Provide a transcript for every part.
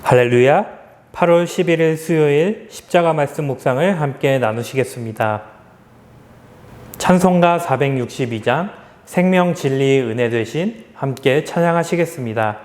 할렐루야! 8월 11일 수요일 십자가 말씀 묵상을 함께 나누시겠습니다. 찬송가 462장 생명 진리 은혜 되신 함께 찬양하시겠습니다.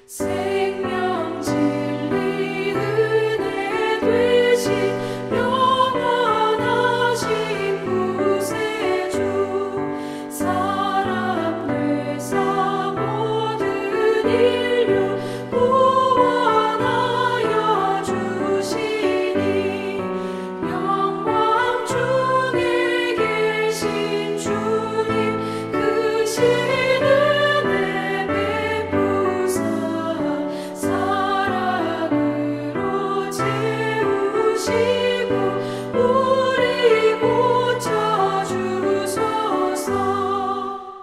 생명 진리 은혜 되신 영원하신 구세주 사람들 사 모든 인류 구원하여 주시니 영광 중에 계신 주님 그 신은혜 베푸사 사랑으로 채우시고 우리 고쳐주소서.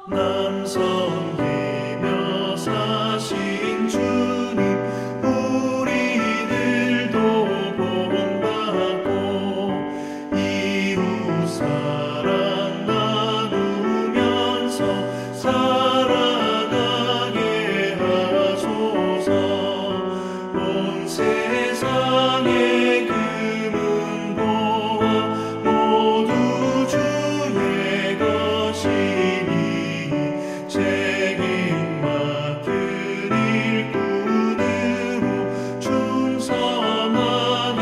남 섬기며 사신 주님 우리들도 본받고 이웃 사랑 나누면서 살아가게 하소서. 온 세상의 금은보화 모두 주의 것이니 책임 맡은 일꾼으로 충성하게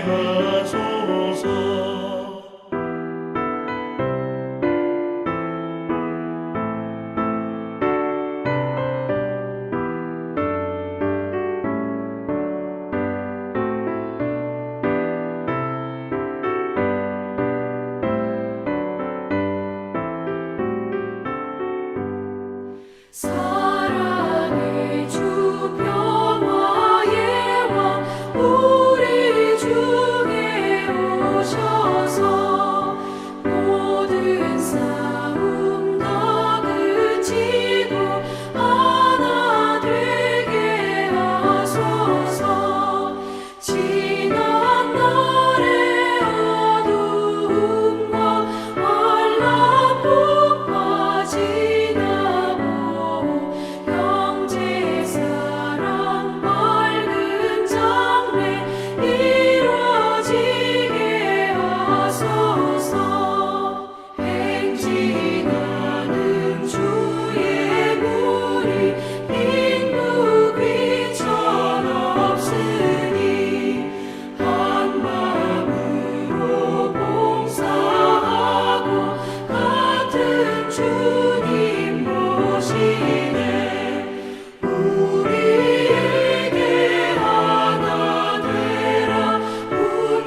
하소서. 사랑의 주 평화의 왕 우리 중에 오셔서 모든 싸움 다 그치고 하나 되게 하소서. 지난 날의 어두움과 환란폭파 지나고 형제 사랑 밝은 장래 이루어지게 하소서. 행진하는 주의 무리 빈무 귀천 없으니 한 마음으로 봉사하고 같은 주님 모시네. 우리에게 하나 되라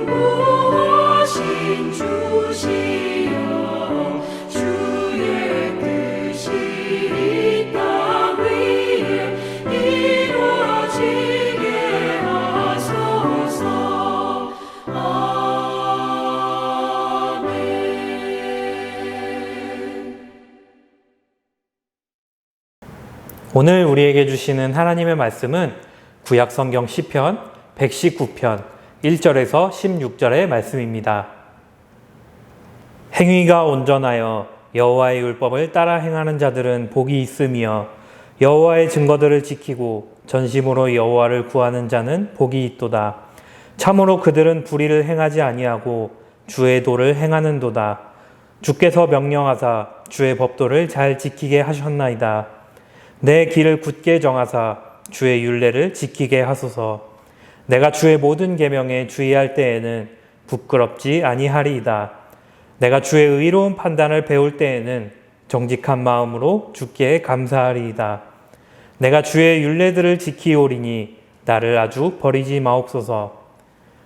분부하신 주시여. 주의 뜻이 이 땅 위에 이루어지게 하소서. 아멘. 오늘 우리에게 주시는 하나님의 말씀은 구약성경 시편 119편 1절에서 16절의 말씀입니다. 행위가 온전하여 여호와의 율법을 따라 행하는 자들은 복이 있으며 여호와의 증거들을 지키고 전심으로 여호와를 구하는 자는 복이 있도다. 참으로 그들은 불의를 행하지 아니하고 주의 도를 행하는도다. 주께서 명령하사 주의 법도를 잘 지키게 하셨나이다. 내 길을 굳게 정하사 주의 율례를 지키게 하소서. 내가 주의 모든 계명에 주의할 때에는 부끄럽지 아니하리이다. 내가 주의 의로운 판단을 배울 때에는 정직한 마음으로 주께 감사하리이다. 내가 주의 율례들을 지키오리니 나를 아주 버리지 마옵소서.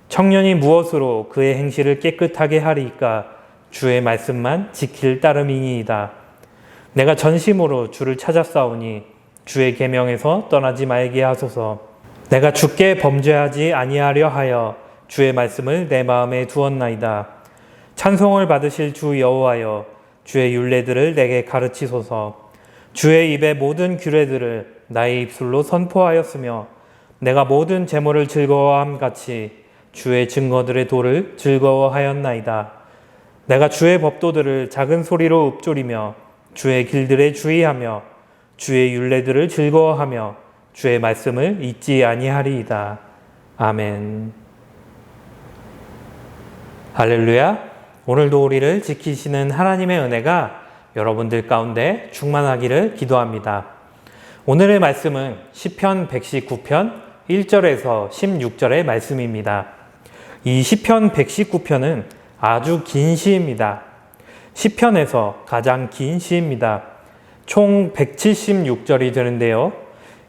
청년이 무엇으로 그의 행실을 깨끗하게 하리이까? 주의 말씀만 지킬 따름이니이다. 내가 전심으로 주를 찾았사오니 주의 계명에서 떠나지 말게 하소서. 내가 주께 범죄하지 아니하려 하여 주의 말씀을 내 마음에 두었나이다. 찬송을 받으실 주 여호와여, 주의 율례들을 내게 가르치소서. 주의 입의 모든 규례들을 나의 입술로 선포하였으며 내가 모든 제물을 즐거워함 같이 주의 증거들의 도를 즐거워하였나이다. 내가 주의 법도들을 작은 소리로 읊조리며 주의 길들에 주의하며 주의 율례들을 즐거워하며 주의 말씀을 잊지 아니하리이다. 아멘. 할렐루야. 오늘도 우리를 지키시는 하나님의 은혜가 여러분들 가운데 충만하기를 기도합니다. 오늘의 말씀은 시편 119편 1절에서 16절의 말씀입니다. 이 시편 119편은 아주 긴 시입니다. 시편에서 가장 긴 시입니다. 총 176절이 되는데요.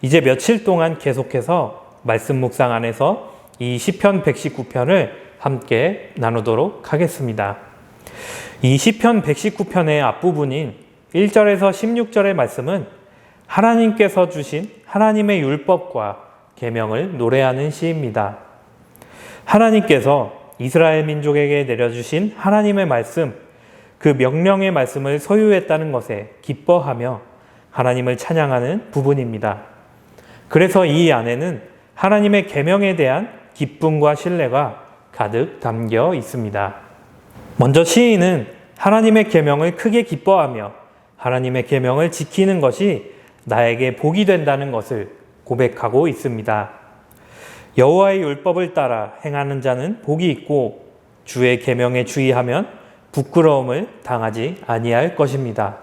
이제 며칠 동안 계속해서 말씀 묵상 안에서 이 시편 119편을 함께 나누도록 하겠습니다. 이 시편 119편의 앞부분인 1절에서 16절의 말씀은 하나님께서 주신 하나님의 율법과 계명을 노래하는 시입니다. 하나님께서 이스라엘 민족에게 내려주신 하나님의 말씀, 그 명령의 말씀을 소유했다는 것에 기뻐하며 하나님을 찬양하는 부분입니다. 그래서 이 안에는 하나님의 계명에 대한 기쁨과 신뢰가 가득 담겨 있습니다. 먼저 시인은 하나님의 계명을 크게 기뻐하며 하나님의 계명을 지키는 것이 나에게 복이 된다는 것을 고백하고 있습니다. 여호와의 율법을 따라 행하는 자는 복이 있고 주의 계명에 주의하면 부끄러움을 당하지 아니할 것입니다.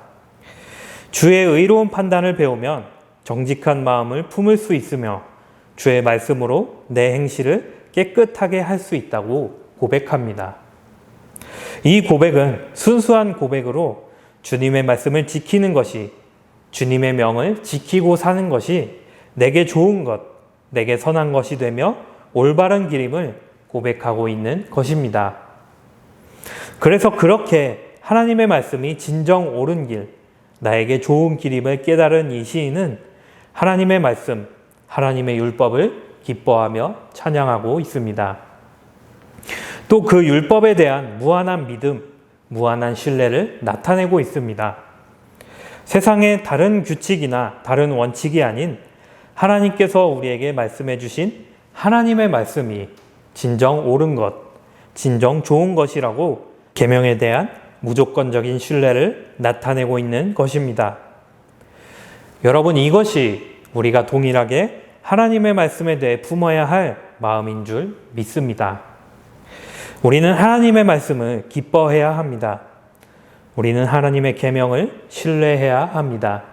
주의 의로운 판단을 배우면 정직한 마음을 품을 수 있으며 주의 말씀으로 내 행실을 깨끗하게 할 수 있다고 고백합니다. 이 고백은 순수한 고백으로 주님의 말씀을 지키는 것이, 주님의 명을 지키고 사는 것이 내게 좋은 것, 내게 선한 것이 되며 올바른 길임을 고백하고 있는 것입니다. 그래서 그렇게 하나님의 말씀이 진정 옳은 길, 나에게 좋은 길임을 깨달은 이 시인은 하나님의 말씀, 하나님의 율법을 기뻐하며 찬양하고 있습니다. 또 그 율법에 대한 무한한 믿음, 무한한 신뢰를 나타내고 있습니다. 세상의 다른 규칙이나 다른 원칙이 아닌 하나님께서 우리에게 말씀해 주신 하나님의 말씀이 진정 옳은 것, 진정 좋은 것이라고 계명에 대한 무조건적인 신뢰를 나타내고 있는 것입니다. 여러분, 이것이 우리가 동일하게 하나님의 말씀에 대해 품어야 할 마음인 줄 믿습니다. 우리는 하나님의 말씀을 기뻐해야 합니다. 우리는 하나님의 계명을 신뢰해야 합니다.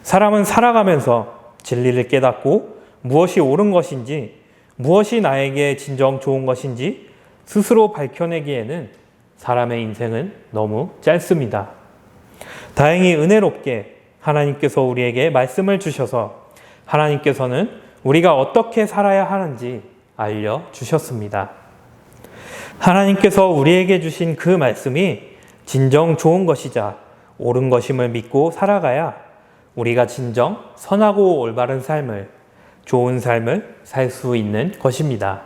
사람은 살아가면서 진리를 깨닫고 무엇이 옳은 것인지, 무엇이 나에게 진정 좋은 것인지 스스로 밝혀내기에는 사람의 인생은 너무 짧습니다. 다행히 은혜롭게 하나님께서 우리에게 말씀을 주셔서 하나님께서는 우리가 어떻게 살아야 하는지 알려주셨습니다. 하나님께서 우리에게 주신 그 말씀이 진정 좋은 것이자 옳은 것임을 믿고 살아가야 우리가 진정 선하고 올바른 삶을, 좋은 삶을 살 수 있는 것입니다.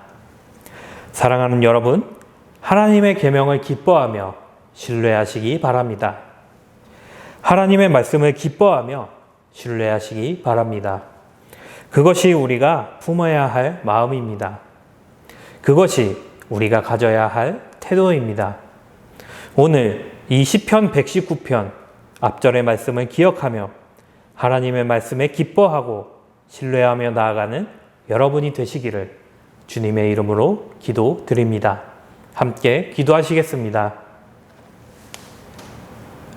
사랑하는 여러분, 하나님의 계명을 기뻐하며 신뢰하시기 바랍니다. 하나님의 말씀을 기뻐하며 신뢰하시기 바랍니다. 그것이 우리가 품어야 할 마음입니다. 그것이 우리가 가져야 할 태도입니다. 오늘 이 시편 119편 앞절의 말씀을 기억하며 하나님의 말씀에 기뻐하고 신뢰하며 나아가는 여러분이 되시기를 주님의 이름으로 기도드립니다. 함께 기도하시겠습니다.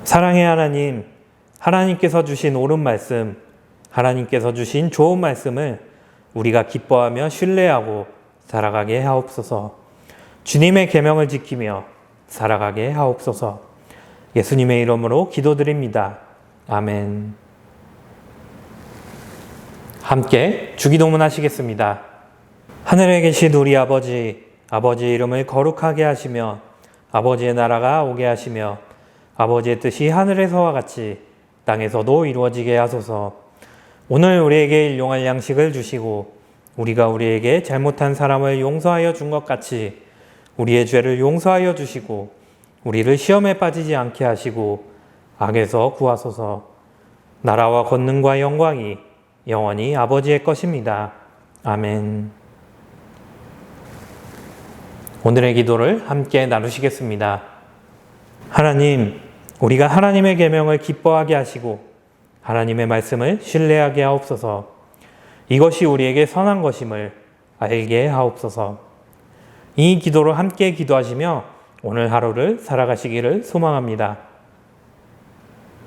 사랑의 하나님, 하나님께서 주신 옳은 말씀, 하나님께서 주신 좋은 말씀을 우리가 기뻐하며 신뢰하고 살아가게 하옵소서. 주님의 계명을 지키며 살아가게 하옵소서. 예수님의 이름으로 기도드립니다. 아멘. 함께 주기도문 하시겠습니다. 하늘에 계신 우리 아버지, 아버지의 이름을 거룩하게 하시며 아버지의 나라가 오게 하시며 아버지의 뜻이 하늘에서와 같이 땅에서도 이루어지게 하소서. 오늘 우리에게 일용할 양식을 주시고 우리가 우리에게 잘못한 사람을 용서하여 준 것 같이 우리의 죄를 용서하여 주시고 우리를 시험에 빠지지 않게 하시고 악에서 구하소서. 나라와 권능과 영광이 영원히 아버지의 것입니다. 아멘. 오늘의 기도를 함께 나누시겠습니다. 하나님, 우리가 하나님의 계명을 기뻐하게 하시고 하나님의 말씀을 신뢰하게 하옵소서. 이것이 우리에게 선한 것임을 알게 하옵소서. 이 기도로 함께 기도하시며 오늘 하루를 살아가시기를 소망합니다.